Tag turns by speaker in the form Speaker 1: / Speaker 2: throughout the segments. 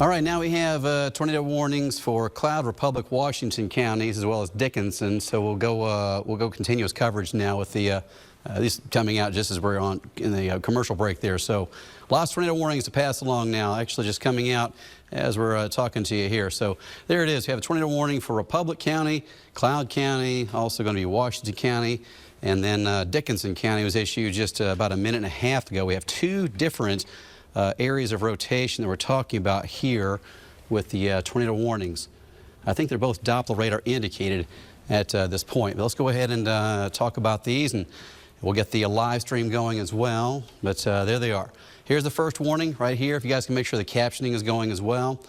Speaker 1: All right, now we have tornado warnings for Cloud, Republic, Washington counties, as well as Dickinson. So we'll go continuous coverage now with the these coming out just as we're on in the commercial break there. So lots of tornado warnings to pass along now, actually just coming out as we're talking to you here. So there it is. We have a tornado warning for Republic County, Cloud County, also going to be Washington County, and then Dickinson County was issued just about a minute and a half ago. We have two different areas of rotation that we're talking about here with the tornado warnings. I think they're both Doppler radar indicated at this point. But let's go ahead and talk about these, and we'll get the live stream going as well. But there they are. Here's the first warning right here. If you guys can make sure the captioning is going as well.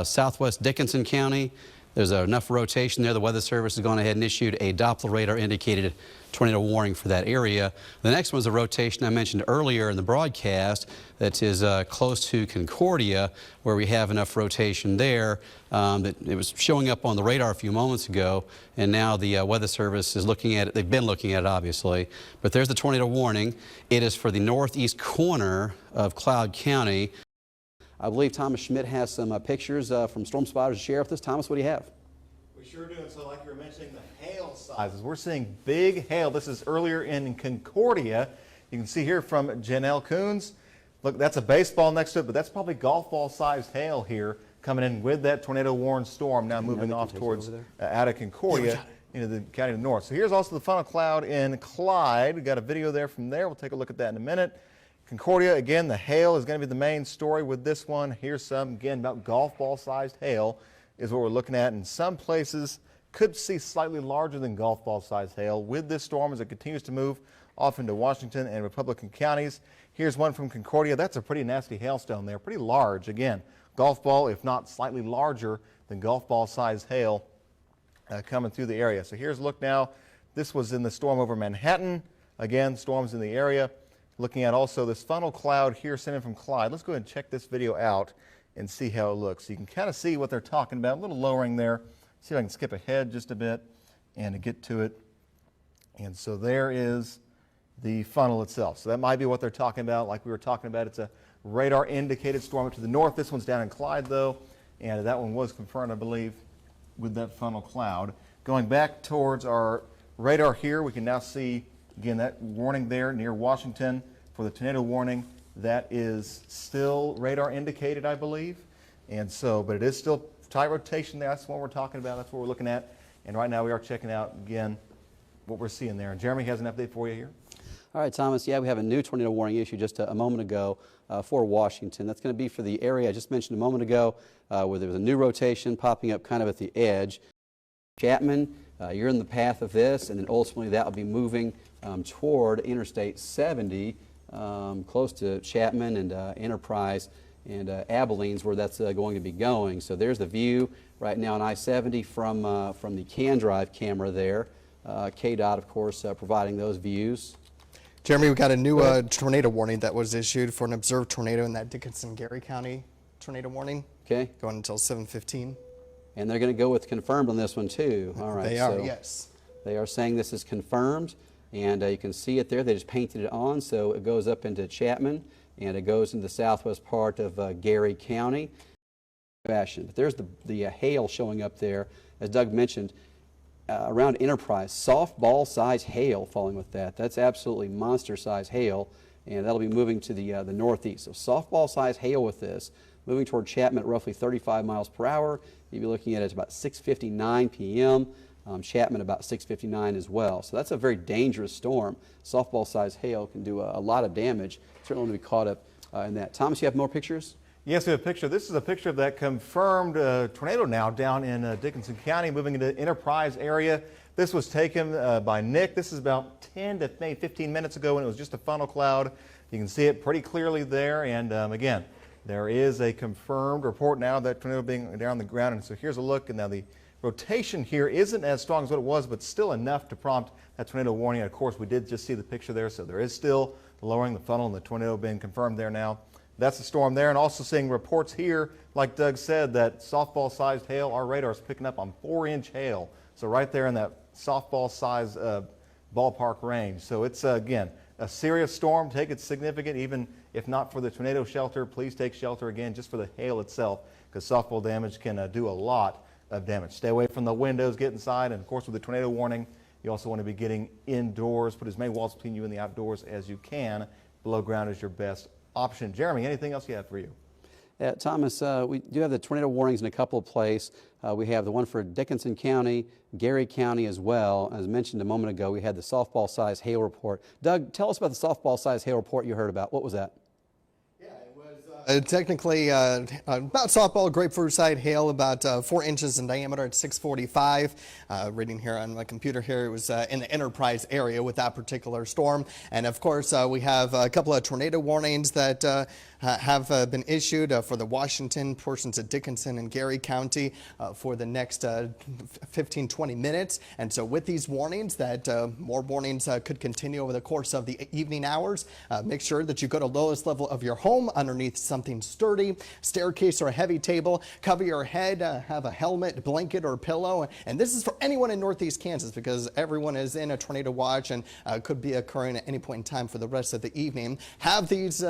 Speaker 1: Southwest Dickinson County. There's enough rotation there. The Weather Service has gone ahead and issued a Doppler radar indicated tornado warning for that area. The next one is a rotation I mentioned earlier in the broadcast that is close to Concordia, where we have enough rotation there that it was showing up on the radar a few moments ago, and now the Weather Service is looking at it. They've been looking at it, obviously, but there's the tornado warning. It is for the northeast corner of Cloud County. I believe Thomas Schmidt has some pictures from Storm Spotters to share with us. Thomas, what do you have?
Speaker 2: We sure do. And so like you were mentioning, the hail sizes. We're seeing big hail. This is earlier in Concordia. You can see here from Janelle Coons. Look, that's a baseball next to it, but that's probably golf ball sized hail here coming in with that tornado warned storm now moving off towards out of Concordia into the county to the north. So here's also the funnel cloud in Clyde. We've got a video there from there. We'll take a look at that in a minute. Concordia, again, the hail is going to be the main story with this one. Here's some, again, about golf ball sized hail is what we're looking at. In some places, could see slightly larger than golf ball sized hail with this storm as it continues to move off into Washington and Republican counties. Here's one from Concordia. That's a pretty nasty hailstone there, pretty large. Again, golf ball, if not slightly larger than golf ball sized hail coming through the area. So here's a look now. This was in the storm over Manhattan. Again, storms in the area. Looking at also this funnel cloud here sent in from Clyde. Let's go ahead and check this video out and see how it looks. So you can kind of see what they're talking about. A little lowering there. See if I can skip ahead just a bit and to get to it. And so there is the funnel itself. So that might be what they're talking about. Like we were talking about, it's a radar indicated storm up to the north. This one's down in Clyde though, and that one was confirmed, I believe, with that funnel cloud. Going back towards our radar here, we can now see again, that warning there near Washington for the tornado warning, that is still radar indicated, I believe. And so, but it is still tight rotation there. That's what we're talking about. That's what we're looking at. And right now we are checking out, again, what we're seeing there. And Jeremy has an update for you here.
Speaker 1: All right, Thomas, yeah, we have a new tornado warning issue just a moment ago for Washington. That's going to be for the area I just mentioned a moment ago where there was a new rotation popping up kind of at the edge. Chapman, you're in the path of this, and then ultimately that will be moving toward Interstate 70, close to Chapman and Enterprise and Abilene's where that's going to be going. So there's the view right now on I-70 from the CAN Drive camera there. KDOT, of course, providing those views.
Speaker 3: Jeremy, we got a new tornado warning that was issued for an observed tornado in that Dickinson-Gary County tornado warning.
Speaker 1: Okay.
Speaker 3: Going until 7:15.
Speaker 1: And they're going to go with confirmed on this one too. All right.
Speaker 3: They are, yes.
Speaker 1: They are saying this is confirmed, and you can see it there. They just painted it on, so it goes up into Chapman, and it goes into the southwest part of Gary County. But there's the hail showing up there, as Doug mentioned, around Enterprise. Softball-sized hail falling with that. That's absolutely monster-sized hail, and that'll be moving to the northeast. So softball-sized hail with this, moving toward Chapman at roughly 35 miles per hour. You'll be looking at it about 6:59 p.m. Chapman about 6:59 as well. So that's a very dangerous storm. Softball-sized hail can do a lot of damage. Certainly want to be caught up in that. Thomas, you have more pictures?
Speaker 2: Yes, we have a picture. This is a picture of that confirmed tornado now down in Dickinson County, moving into Enterprise area. This was taken by Nick. This is about 10 to maybe 15 minutes ago, and it was just a funnel cloud. You can see it pretty clearly there, and again, there is a confirmed report now of that tornado being down on the ground. And so here's a look. And now the rotation here isn't as strong as what it was, but still enough to prompt that tornado warning. And of course, we did just see the picture there. So there is still lowering the funnel and the tornado being confirmed there now. That's the storm there. And also seeing reports here, like Doug said, that softball-sized hail, our radar is picking up on 4-inch hail. So right there in that softball-sized ballpark range. So it's, again, a serious storm. Take it significant, even If not for the tornado shelter, please take shelter again just for the hail itself, because softball damage can do a lot of damage. Stay away from the windows, get inside, and of course with the tornado warning, you also want to be getting indoors. Put as many walls between you and the outdoors as you can. Below ground is your best option. Jeremy, anything else you have for you?
Speaker 1: Thomas, we do have the tornado warnings in a couple of places. We have the one for Dickinson County, Gary County as well. As mentioned a moment ago, we had the softball-size hail report. Doug, tell us about the softball-size hail report you heard about. What was that?
Speaker 3: Technically, about softball grapefruit side hail, about 4 inches in diameter at 645. Reading here on my computer here, it was in the Enterprise area with that particular storm. And of course, we have a couple of tornado warnings that have been issued for the Washington, portions of Dickinson and Gary County for the next 15-20 minutes. And so with these warnings, that more warnings could continue over the course of the evening hours. Make sure that you go to lowest level of your home underneath something sturdy, staircase or a heavy table. Cover your head, have a helmet, blanket, or pillow. And this is for anyone in Northeast Kansas, because everyone is in a tornado watch and could be occurring at any point in time for the rest of the evening. Have these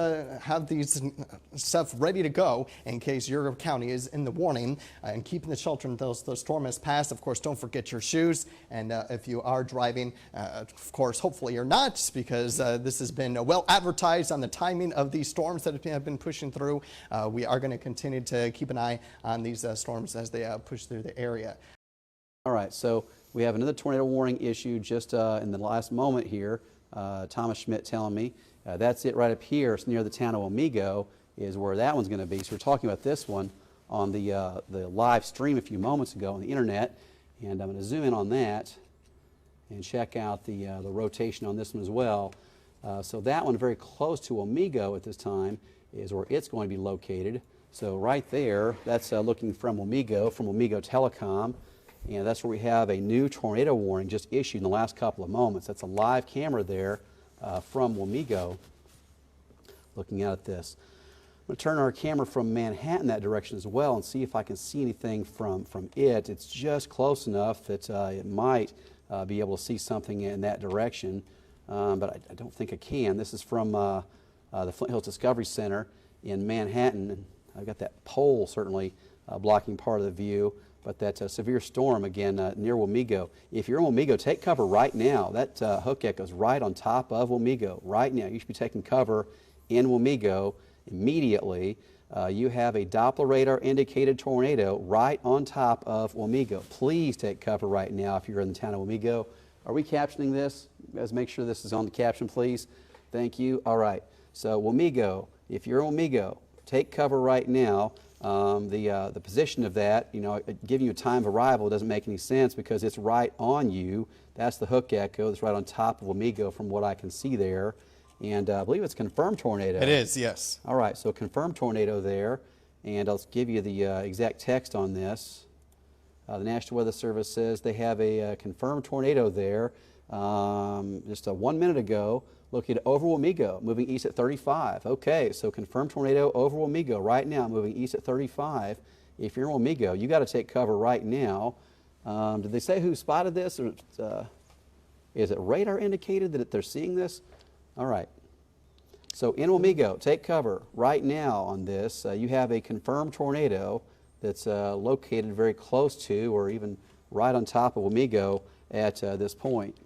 Speaker 3: stuff ready to go in case your county is in the warning, and keeping the shelter until the storm has passed. Of course, don't forget your shoes. And if you are driving, of course, hopefully you're not, because this has been well advertised on the timing of these storms that have been pushing through. We are going to continue to keep an eye on these storms as they push through the area.
Speaker 1: All right, so we have another tornado warning issued just in the last moment here. Thomas Schmidt telling me that's it right up here. It's near the town of Wamego is where that one's going to be. So we're talking about this one on the live stream a few moments ago on the internet, and I'm going to zoom in on that and check out the rotation on this one as well. So that one very close to Wamego at this time is where it's going to be located. So right there, that's looking from Wamego Telecom, and that's where we have a new tornado warning just issued in the last couple of moments. That's a live camera there from Wamego looking out at this. I'm going to turn our camera from Manhattan that direction as well and see if I can see anything from it. It's just close enough that it might be able to see something in that direction, but I don't think I can. This is from the Flint Hills Discovery Center in Manhattan. And I've got that pole certainly blocking part of the view, but that severe storm again near Wamego. If you're in Wamego, take cover right now. That hook echoes right on top of Wamego right now. You should be taking cover in Wamego immediately. You have a Doppler radar indicated tornado right on top of Wamego. Please take cover right now if you're in the town of Wamego. Are we captioning this? Guys, make sure this is on the caption, please. Thank you. All right. So Wamego, if you're in Wamego, take cover right now. The position of that, giving you a time of arrival doesn't make any sense because it's right on you. That's the hook echo that's right on top of Wamego from what I can see there. And I believe it's confirmed tornado.
Speaker 3: It is, yes.
Speaker 1: All right, so confirmed tornado there. And I'll give you the exact text on this. The National Weather Service says they have a confirmed tornado there just 1 minute ago, located over Wamego, moving east at 35. Okay, so confirmed tornado over Wamego right now, moving east at 35. If you're in Wamego, you got to take cover right now. Did they say who spotted this? Or is it radar indicated that they're seeing this? All right. So in Wamego, take cover right now on this. You have a confirmed tornado that's located very close to or even right on top of Wamego at this point.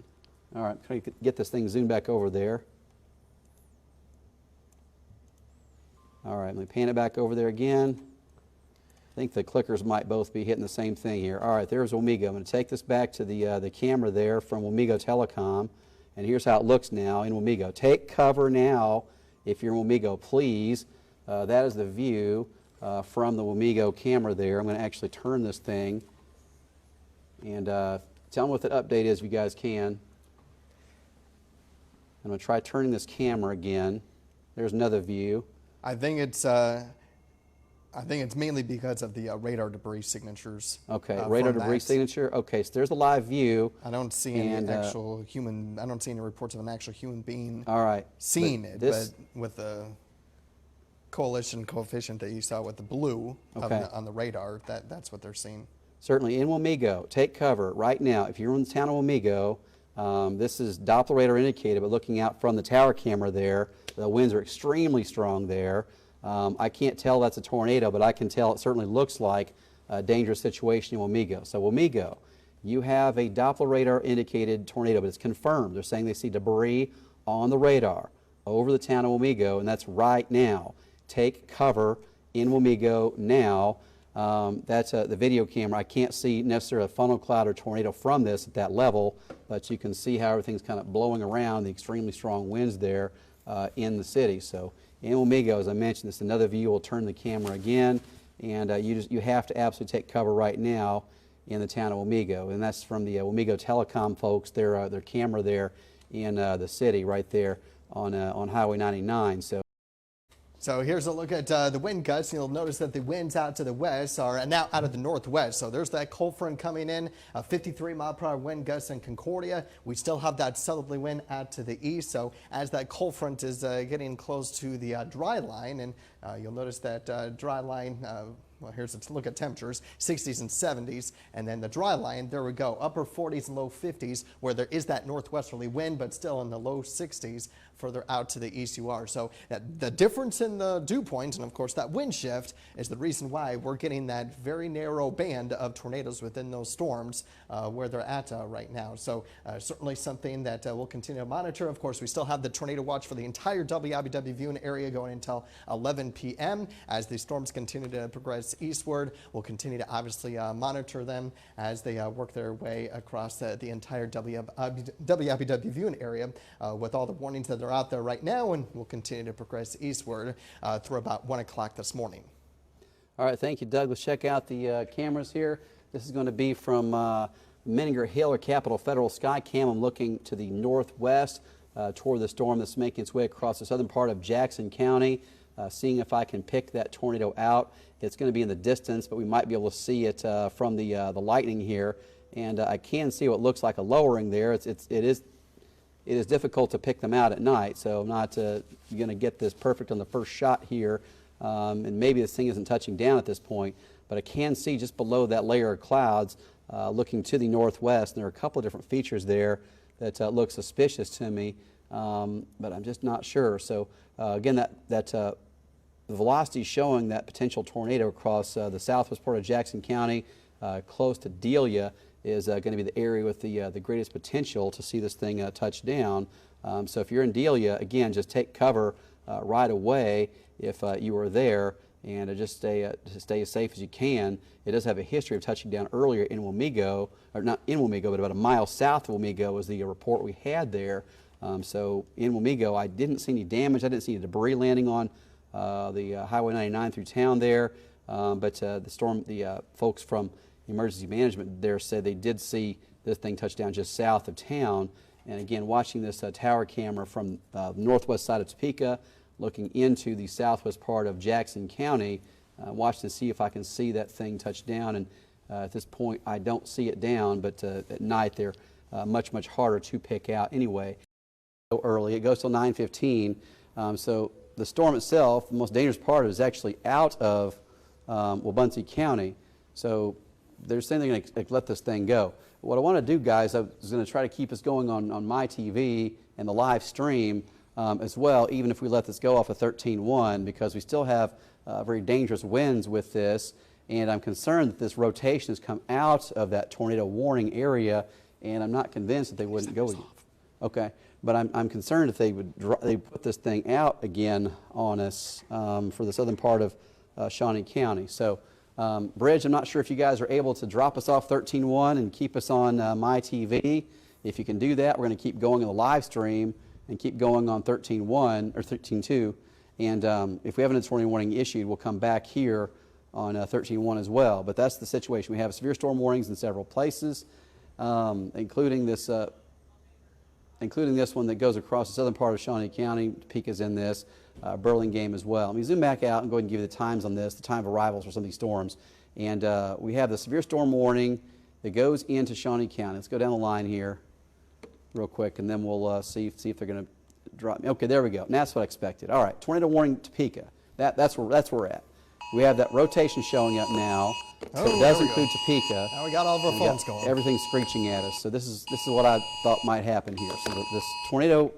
Speaker 1: All right, try to get this thing zoomed back over there. All right, let me pan it back over there again. I think the clickers might both be hitting the same thing here. All right, there's Wamego. I'm going to take this back to the camera there from Wamego Telecom. And here's how it looks now in Wamego. Take cover now if you're in Wamego, please. That is the view from the Wamego camera there. I'm going to actually turn this thing and tell me what that update is if you guys can. I'm going to try turning this camera again. There's another view.
Speaker 3: I think it's mainly because of the radar debris signatures.
Speaker 1: Okay, radar debris signature. Okay, so there's a live view.
Speaker 3: I don't see any actual human. I don't see any reports of an actual human being.
Speaker 1: All right,
Speaker 3: seeing it, but with the coalition coefficient that you saw with the blue on the radar, that's what they're seeing.
Speaker 1: Certainly in Wamego, take cover right now. If you're in the town of Wamego, This is Doppler radar indicated, but looking out from the tower camera there, the winds are extremely strong there. I can't tell that's a tornado, but I can tell it certainly looks like a dangerous situation in Wamego. So Wamego, you have a Doppler radar indicated tornado, but it's confirmed. They're saying they see debris on the radar over the town of Wamego, and that's right now. Take cover in Wamego now. That's the video camera. I can't see necessarily a funnel cloud or tornado from this at that level, but you can see how everything's kind of blowing around, the extremely strong winds there in the city. So in Wamego, as I mentioned, this is another view. We'll turn the camera again, and you have to absolutely take cover right now in the town of Wamego, and that's from the Wamego Telecom folks. Their camera there in the city right there on Highway 99.
Speaker 3: So here's a look at the wind gusts. You'll notice that the winds out to the west are now out of the northwest. So there's that cold front coming in, 53-mile-per-hour wind gusts in Concordia. We still have that southerly wind out to the east. So as that cold front is getting close to the dry line, and you'll notice that dry line, well, here's a look at temperatures, 60s and 70s, and then the dry line, there we go, upper 40s and low 50s, where there is that northwesterly wind, but still in the low 60s further out to the east you are. So the difference in the dew points, and of course that wind shift, is the reason why we're getting that very narrow band of tornadoes within those storms where they're at right now. So certainly something that we'll continue to monitor. Of course, we still have the tornado watch for the entire WIBW viewing area going until 11 p.m. As the storms continue to progress eastward, we'll continue to obviously monitor them as they work their way across the entire WIBW viewing area with all the warnings that are out there right now, and we'll continue to progress eastward through about 1 o'clock this morning.
Speaker 1: All right, thank you, Doug. Let's check out the cameras here. This is going to be from Menninger Hill or Capitol Federal Skycam. I'm looking to the northwest toward the storm that's making its way across the southern part of Jackson County, seeing if I can pick that tornado out. It's going to be in the distance, but we might be able to see it from the lightning here. And I can see what looks like a lowering there. It is difficult to pick them out at night, so I'm not going to get this perfect on the first shot here. And maybe this thing isn't touching down at this point, but I can see just below that layer of clouds looking to the northwest. And there are a couple of different features there that look suspicious to me, but I'm just not sure. So again, the velocity showing that potential tornado across the southwest part of Jackson County, close to Delia, is going to be the area with the greatest potential to see this thing touch down. So if you're in Delia, again, just take cover right away if you are there, and just stay as safe as you can. It does have a history of touching down earlier in Wamego, or not in Wamego, but about a mile south of Wamego was the report we had there. So in Wamego, I didn't see any damage. I didn't see any debris landing on the Highway 99 through town there, but the folks from emergency management there said they did see this thing touch down just south of town. And again, watching this tower camera from the northwest side of Topeka, looking into the southwest part of Jackson County, watching to see if I can see that thing touch down. And at this point, I don't see it down, but at night they're much, much harder to pick out anyway. So early, it goes till 9:15. So the storm itself, the most dangerous part is actually out of Wabaunsee County. So they're saying they're going to let this thing go. What I want to do, guys, I was going to try to keep us going on my TV and the live stream as well, even if we let this go off of 13.1, because we still have very dangerous winds with this, and I'm concerned that this rotation has come out of that tornado warning area, and I'm not convinced that they wouldn't go again. Okay, but I'm concerned if they would put this thing out again on us for the southern part of Shawnee County. So. Bridge, I'm not sure if you guys are able to drop us off 13.1 and keep us on my TV. If you can do that, we're going to keep going in the live stream and keep going on 13.1 or 13.2. And if we have a tornado warning issued, we'll come back here on 13.1 as well. But that's the situation. We have severe storm warnings in several places, including this one that goes across the southern part of Shawnee County. Topeka's in this. Burlingame as well. Let me zoom back out and go ahead and give you the times on this, the time of arrivals for some of these storms. And we have the severe storm warning that goes into Shawnee County. Let's go down the line here real quick, and then we'll see if they're going to drop me. Okay, there we go. And that's what I expected. All right, tornado warning Topeka. That's where we're at. we have that rotation showing up now. So
Speaker 3: Oh,
Speaker 1: it does
Speaker 3: there we
Speaker 1: include
Speaker 3: go.
Speaker 1: Topeka.
Speaker 3: Now we got all of our
Speaker 1: And we got
Speaker 3: phones going.
Speaker 1: Everything screeching at us. So this is what I thought might happen here. So this tornado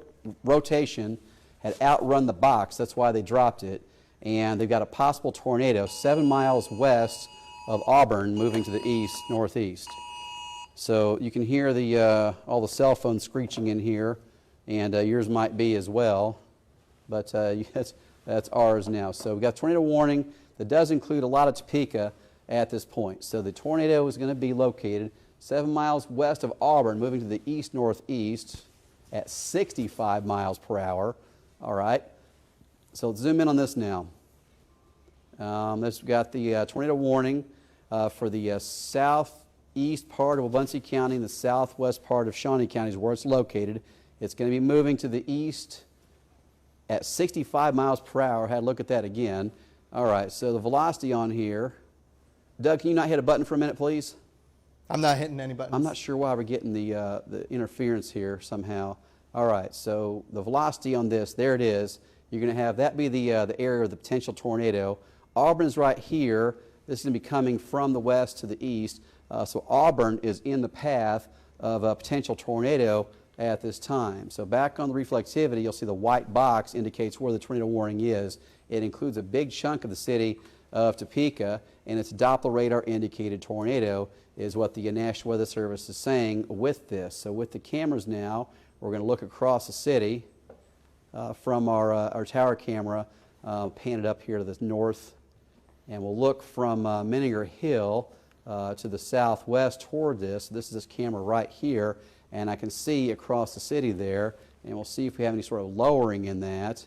Speaker 1: rotation had outrun the box. That's why they dropped it. And they've got a possible tornado 7 miles west of Auburn moving to the east, northeast. So you can hear the all the cell phones screeching in here, and yours might be as well. But that's ours now. So we've got tornado warning that does include a lot of Topeka at this point. So the tornado is going to be located 7 miles west of Auburn, moving to the east-northeast at 65 miles per hour. All right. So let's zoom in on this now. We've got the tornado warning for the southeast part of Wabunsee County and the southwest part of Shawnee County is where it's located. It's going to be moving to the east at 65 miles per hour. Had a look at that again. All right, so the velocity on here. Doug, can you not hit a button for a minute, please?
Speaker 3: I'm not hitting any buttons.
Speaker 1: I'm not sure why we're getting the interference here somehow. All right, so the velocity on this, there it is. You're going to have that be the area of the potential tornado. Auburn is right here. This is going to be coming from the west to the east. So Auburn is in the path of a potential tornado at this time. So back on the reflectivity, you'll see the white box indicates where the tornado warning is. It includes a big chunk of the city of Topeka, and its Doppler radar indicated tornado is what the National Weather Service is saying with this. So with the cameras now, we're going to look across the city from our tower camera, panted up here to the north, and we'll look from Menninger Hill to the southwest toward this. This is this camera right here, and I can see across the city there, and we'll see if we have any sort of lowering in that.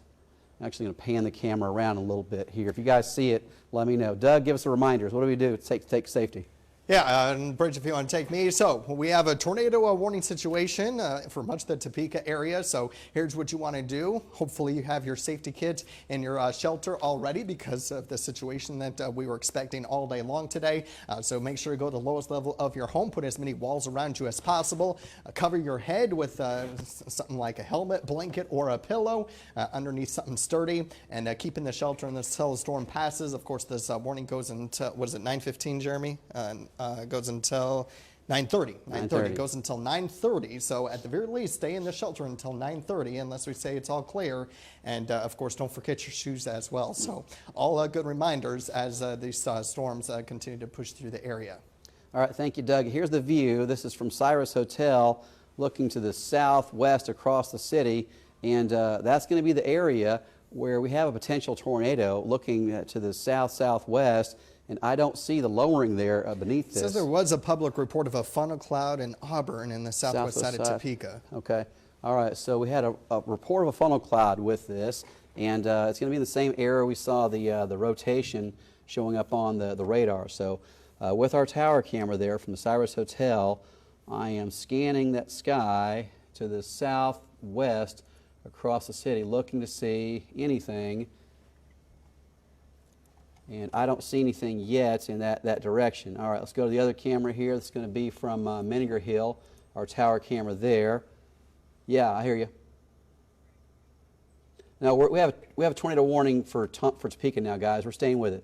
Speaker 1: I'm actually going to pan the camera around a little bit here. If you guys see it, let me know. Doug, give us a reminder. What do we do to take safety?
Speaker 3: Yeah, and Bridge, if you want to take me. So we have a tornado warning situation for much of the Topeka area. So here's what you want to do. Hopefully you have your safety kit in your shelter already because of the situation that we were expecting all day long today. So make sure to go to the lowest level of your home. Put as many walls around you as possible. Cover your head with something like a helmet, blanket, or a pillow underneath something sturdy. And keep in the shelter until the storm passes. Of course, this warning goes until, what is it, 9:15, Jeremy? Goes until 9:30. 9:30 goes until 9:30. So at the very least, stay in the shelter until 9:30, unless we say it's all clear. And of course, don't forget your shoes as well. So all good reminders as these storms continue to push through the area.
Speaker 1: All right, thank you, Doug. Here's the view. This is from Cyrus Hotel, looking to the southwest across the city, and that's going to be the area where we have a potential tornado looking to the south-southwest. And I don't see the lowering there beneath this.
Speaker 3: It says there was a public report of a funnel cloud in Auburn in the southwest side of Topeka.
Speaker 1: Okay. All right. So we had a report of a funnel cloud with this, and it's going to be in the same area we saw the rotation showing up on the radar. So with our tower camera there from the Cyrus Hotel, I am scanning that sky to the southwest across the city, looking to see anything. And I don't see anything yet in that direction. All right, let's go to the other camera here. That's going to be from Menninger Hill, our tower camera there. Yeah, I hear you. Now we have a tornado warning for Topeka now, guys. We're staying with it.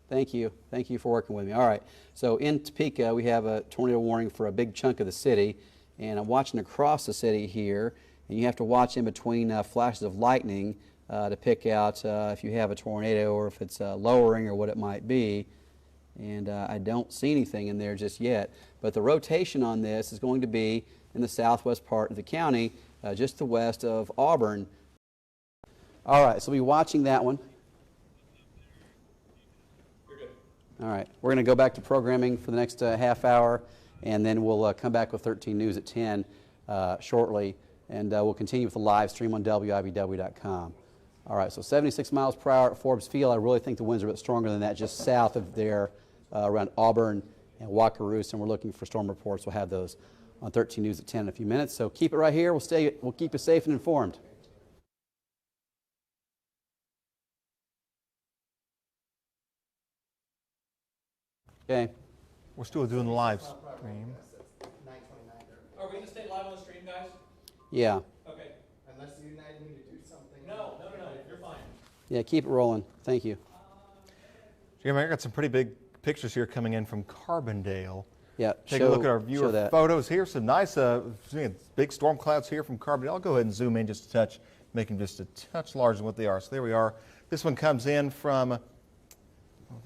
Speaker 1: Thank you. Thank you for working with me. All right. So in Topeka, we have a tornado warning for a big chunk of the city, and I'm watching across the city here, and you have to watch in between flashes of lightning to pick out if you have a tornado or if it's lowering or what it might be. And I don't see anything in there just yet. But the rotation on this is going to be in the southwest part of the county, just to the west of Auburn. All right, so we'll be watching that one.
Speaker 4: You're good.
Speaker 1: All right, we're going to go back to programming for the next half hour, and then we'll come back with 13 News at 10 shortly, and we'll continue with the live stream on WIBW.com. All right, so 76 miles per hour at Forbes Field. I really think the winds are a bit stronger than that, just south of there around Auburn and Wakaroos, and we're looking for storm reports. We'll have those on 13 News at 10 in a few minutes. So keep it right here. We'll keep you safe and informed. Okay.
Speaker 2: We're still doing the live stream.
Speaker 4: Are we going to stay live on the stream, guys?
Speaker 1: Yeah.
Speaker 4: Okay.
Speaker 3: Unless you need me to do something.
Speaker 4: No, you're fine.
Speaker 1: Yeah, keep it rolling. Thank you.
Speaker 2: Jeremy, I got some pretty big pictures here coming in from Carbondale.
Speaker 1: Yeah,
Speaker 2: Take a look at our viewer
Speaker 1: that.
Speaker 2: photos here. Some nice big storm clouds here from Carbondale. I'll go ahead and zoom in just a touch, make them just a touch larger than what they are. So there we are. This one comes in from,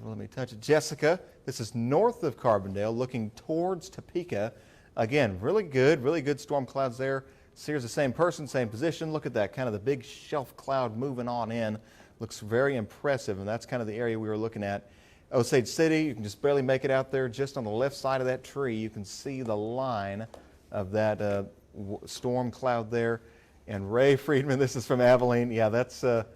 Speaker 2: let me touch it, Jessica. This is north of Carbondale, looking towards Topeka. Again, really good storm clouds there. So here's the same person, same position. Look at that, kind of the big shelf cloud moving on in. Looks very impressive, and that's kind of the area we were looking at. Osage City, you can just barely make it out there. Just on the left side of that tree, you can see the line of that storm cloud there. And Ray Friedman, this is from Abilene. Yeah, that's an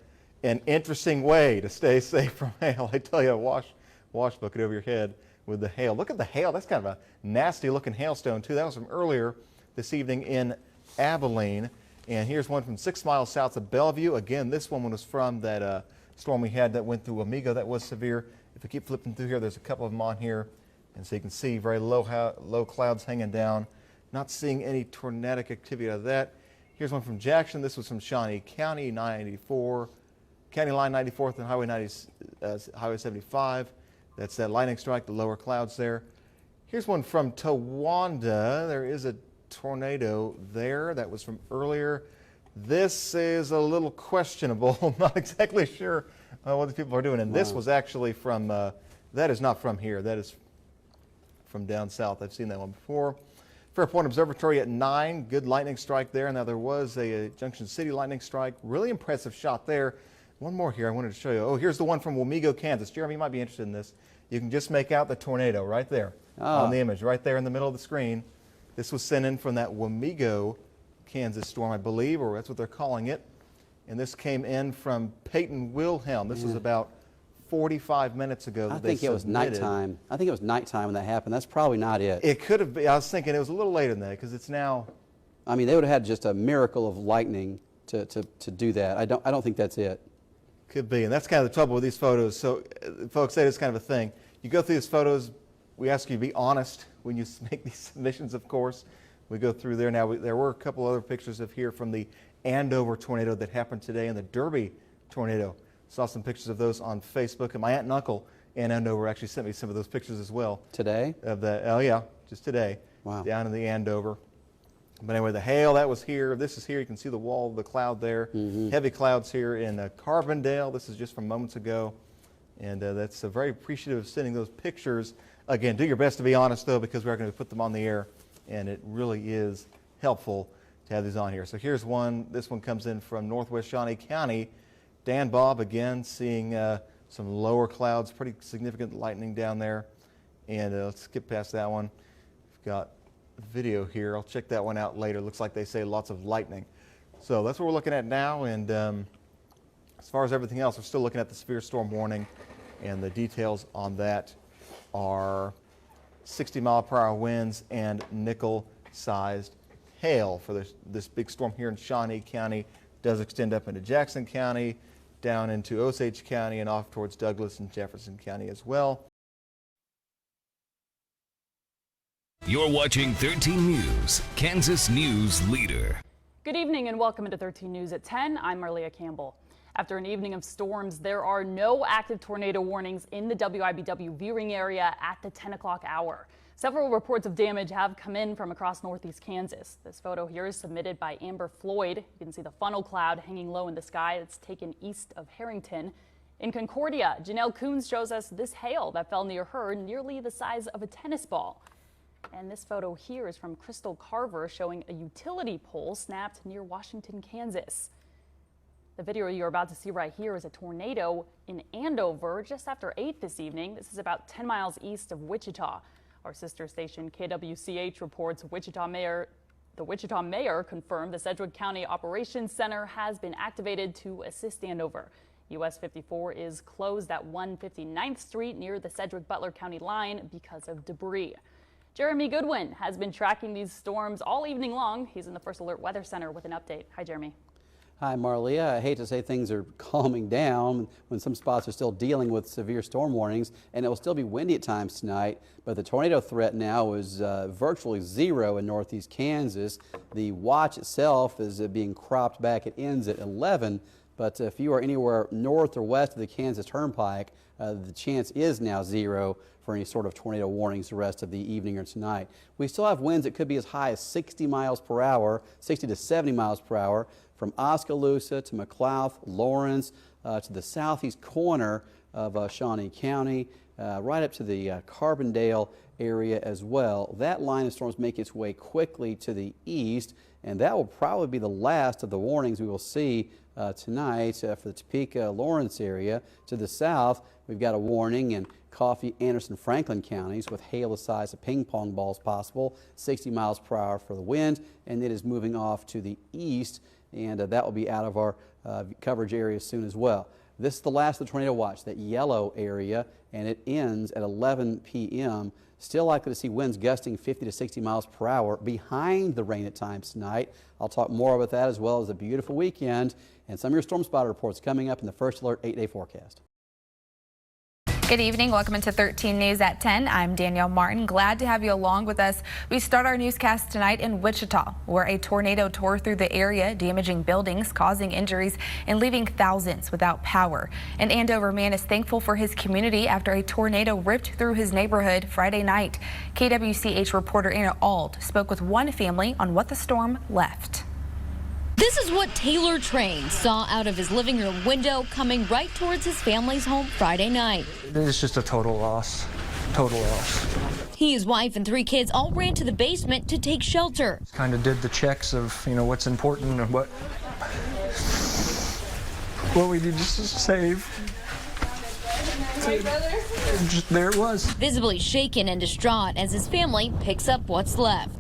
Speaker 2: interesting way to stay safe from hail. I tell you, a wash bucket over your head with the hail. Look at the hail. That's kind of a nasty looking hailstone too. That was from earlier this evening in Abilene. And here's one from 6 miles south of Bellevue. Again, this one was from that storm we had that went through Amigo that was severe. If we keep flipping through here, there's a couple of them on here. And so you can see very low clouds hanging down. Not seeing any tornadic activity out of that. Here's one from Jackson. This was from Shawnee County, 94, County Line 94th and Highway 75. That's that lightning strike, the lower clouds there. Here's one from Towanda. There is a tornado there. That was from earlier. This is a little questionable. I'm not exactly sure what these people are doing. And this was actually from, that is not from here. That is from down south. I've seen that one before. Fairpoint Observatory at 9. Good lightning strike there. Now there was a Junction City lightning strike. Really impressive shot there. One more here I wanted to show you. Oh, here's the one from Wamego, Kansas. Jeremy, you might be interested in this. You can just make out the tornado right there on the image, right there in the middle of the screen. This was sent in from that Wamego, Kansas storm, I believe, or that's what they're calling it. And this came in from Peyton Wilhelm. This was about 45 minutes ago that
Speaker 1: I think it was nighttime. I think it was nighttime when that happened. That's probably not it.
Speaker 2: It could have been. I was thinking it was a little later than that because it's now.
Speaker 1: I mean, they would have had just a miracle of lightning to do that. I don't think that's it.
Speaker 2: Could be, and that's kind of the trouble with these photos. So, folks, that is kind of a thing. You go through these photos, we ask you to be honest when you make these submissions, of course. We go through there. Now, there were a couple other pictures of here from the Andover tornado that happened today and the Derby tornado. Saw some pictures of those on Facebook, and my aunt and uncle in Andover actually sent me some of those pictures as well.
Speaker 1: Today?
Speaker 2: Of the, oh, yeah, just today.
Speaker 1: Wow.
Speaker 2: Down in the Andover. But anyway, the hail, that was here. This is here. You can see the wall of the cloud there. Heavy clouds here in Carbondale. This is just from moments ago. And that's very appreciative of sending those pictures. Again, do your best to be honest, though, because we're going to put them on the air. And it really is helpful to have these on here. So here's one. This one comes in from northwest Shawnee County. Dan Bob, again, seeing some lower clouds, pretty significant lightning down there. And let's skip past that one. We've got video here. I'll check that one out later. Looks like they say lots of lightning. So that's what we're looking at now. And as far as everything else, we're still looking at the severe storm warning. And the details on that are 60-mile-per-hour winds and nickel-sized hail for this big storm here in Shawnee County. Does extend up into Jackson County, down into Osage County, and off towards Douglas and Jefferson County as well.
Speaker 5: You're watching 13 News, Kansas News Leader.
Speaker 6: Good evening and welcome to 13 News at 10. I'm Marlia Campbell. After an evening of storms, there are no active tornado warnings in the WIBW viewing area at the 10 o'clock hour. Several reports of damage have come in from across northeast Kansas. This photo here is submitted by Amber Floyd. You can see the funnel cloud hanging low in the sky that's taken east of Harrington. In Concordia, Janelle Coons shows us this hail that fell near her, nearly the size of a tennis ball. And this photo here is from Crystal Carver showing a utility pole snapped near Washington, Kansas. The video you're about to see right here is a tornado in Andover just after 8 this evening. This is about 10 miles east of Wichita. Our sister station KWCH reports the Wichita mayor confirmed the Sedgwick County Operations Center has been activated to assist Andover. US 54 is closed at 159th Street near the Sedgwick-Butler County line because of debris. Jeremy Goodwin has been tracking these storms all evening long. He's in the First Alert Weather Center with an update. Hi, Jeremy.
Speaker 1: Hi, Marlia. I hate to say things are calming down when some spots are still dealing with severe storm warnings, and it will still be windy at times tonight, but the tornado threat now is virtually zero in northeast Kansas. The watch itself is being cropped back. It ends at 11, but if you are anywhere north or west of the Kansas Turnpike, The chance is now 0 for any sort of tornado warnings the rest of the evening or tonight. We still have winds that could be as high as 60 miles per hour, 60 to 70 miles per hour from Oskaloosa to McLouth, Lawrence, to the southeast corner of Shawnee County, right up to the Carbondale area as well. That line of storms make its way quickly to the east, and that will probably be the last of the warnings we will see tonight for the Topeka, Lawrence area. To the south, we've got a warning in Coffee, Anderson, Franklin counties with hail the size of ping pong balls possible, 60 miles per hour for the wind, and it is moving off to the east, and that will be out of our coverage area soon as well. This is the last of the tornado watch, that yellow area, and it ends at 11 p.m. Still likely to see winds gusting 50 to 60 miles per hour behind the rain at times tonight. I'll talk more about that as well as a beautiful weekend and some of your storm spotter reports coming up in the First Alert 8-day forecast.
Speaker 7: Good evening. Welcome into 13 News at 10. I'm Danielle Martin. Glad to have you along with us. We start our newscast tonight in Wichita, where a tornado tore through the area, damaging buildings, causing injuries, and leaving thousands without power. An Andover man is thankful for his community after a tornado ripped through his neighborhood Friday night. KWCH reporter Anna Auld spoke with one family on what the storm left.
Speaker 8: This is what Taylor Train saw out of his living room window coming right towards his family's home Friday night.
Speaker 9: It's just a total loss. Total loss.
Speaker 8: He, his wife, and 3 kids all ran to the basement to take shelter.
Speaker 9: Kind of did the checks of, what's important and what we need to save. Just there it was.
Speaker 8: Visibly shaken and distraught as his family picks up what's left.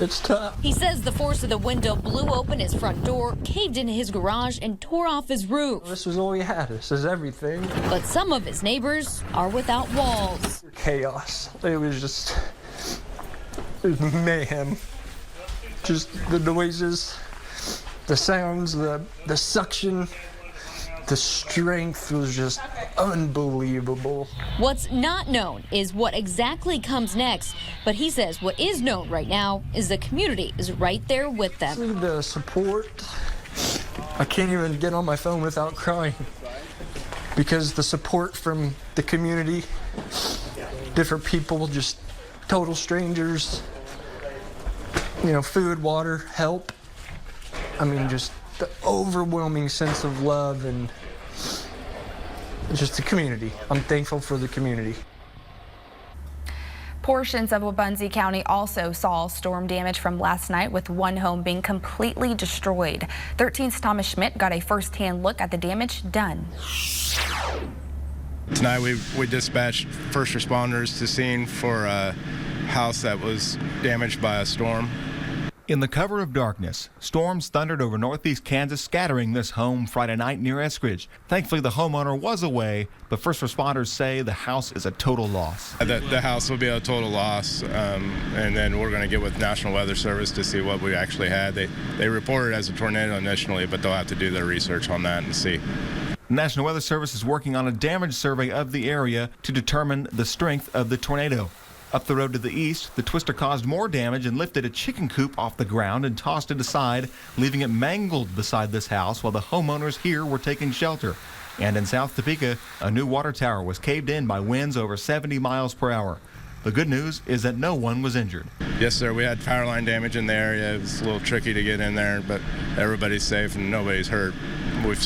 Speaker 9: It's tough.
Speaker 8: He says the force of the window blew open his front door, caved into his garage, and tore off his roof.
Speaker 9: This was all we had. This is everything.
Speaker 8: But some of his neighbors are without walls.
Speaker 9: Chaos. It was mayhem. Just the noises, the sounds, the suction. The strength was just unbelievable.
Speaker 8: What's not known is what exactly comes next, but he says what is known right now is the community is right there with them.
Speaker 9: See the support. I can't even get on my phone without crying because the support from the community, different people, just total strangers, food, water, help. Just the overwhelming sense of love and just the community. I'm thankful for the community.
Speaker 7: Portions of Wabunsee County also saw storm damage from last night, with one home being completely destroyed. 13's Thomas Schmidt got a first-hand look at the damage done.
Speaker 10: Tonight we dispatched first responders to scene for a house that was damaged by a storm.
Speaker 11: In the cover of darkness, storms thundered over northeast Kansas, scattering this home Friday night near Eskridge. Thankfully, the homeowner was away, but first responders say the house is a total loss.
Speaker 10: The house will be a total loss, and then we're going to get with National Weather Service to see what we actually had. They reported as a tornado initially, but they'll have to do their research on that and see.
Speaker 11: National Weather Service is working on a damage survey of the area to determine the strength of the tornado. Up the road to the east, the twister caused more damage and lifted a chicken coop off the ground and tossed it aside, leaving it mangled beside this house while the homeowners here were taking shelter. And in South Topeka, a new water tower was caved in by winds over 70 miles per hour. The good news is that no one was injured.
Speaker 10: Yes, sir. We had power line damage in the area. It was a little tricky to get in there, but everybody's safe and nobody's hurt. We've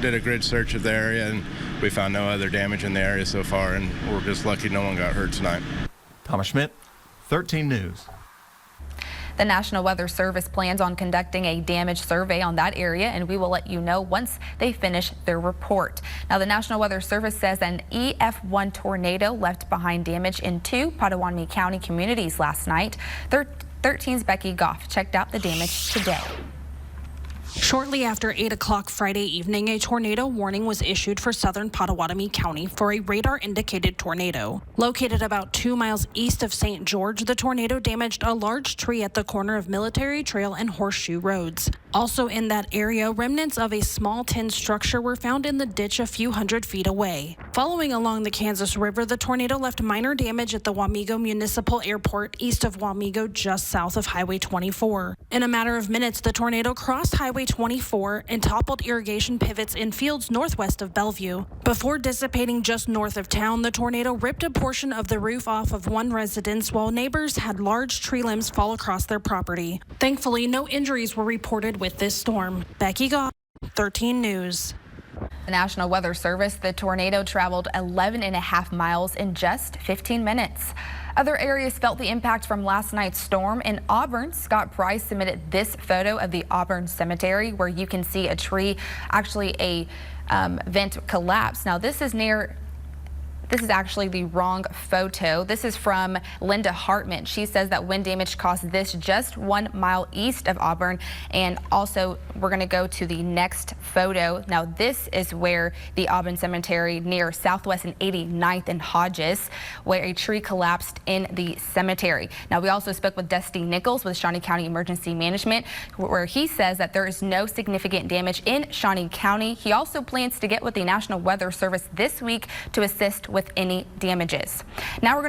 Speaker 10: did a grid search of the area, and we found no other damage in the area so far, and we're just lucky no one got hurt tonight.
Speaker 11: Thomas Schmidt, 13 News.
Speaker 7: The National Weather Service plans on conducting a damage survey on that area, and we will let you know once they finish their report. Now, the National Weather Service says an EF1 tornado left behind damage in 2 Potawatomi County communities last night. 13's Becky Goff checked out the damage today.
Speaker 12: Shortly after 8 o'clock Friday evening, a tornado warning was issued for southern Potawatomi County for a radar-indicated tornado. Located about 2 miles east of St. George, the tornado damaged a large tree at the corner of Military Trail and Horseshoe Roads. Also in that area, remnants of a small tin structure were found in the ditch a few hundred feet away. Following along the Kansas River, the tornado left minor damage at the Wamego Municipal Airport east of Wamego, just south of Highway 24. In a matter of minutes, the tornado crossed Highway 24 and toppled irrigation pivots in fields northwest of Bellevue. Before dissipating just north of town, the tornado ripped a portion of the roof off of one residence while neighbors had large tree limbs fall across their property. Thankfully, no injuries were reported with this storm. Becky Goff, 13 News.
Speaker 7: The National Weather Service, the tornado traveled 11.5 miles in just 15 minutes. Other areas felt the impact from last night's storm. In Auburn, Scott Price submitted this photo of the Auburn Cemetery where you can see a tree, actually a vent collapse. Now this is actually the wrong photo. This is from Linda Hartman. She says that wind damage caused this just 1 mile east of Auburn. And also, we're going to go to the next photo. Now, this is where the Auburn Cemetery near Southwest and 89th and Hodges, where a tree collapsed in the cemetery. Now, we also spoke with Dusty Nichols with Shawnee County Emergency Management, where he says that there is no significant damage in Shawnee County. He also plans to get with the National Weather Service this week to assist with any damages. Now we're going to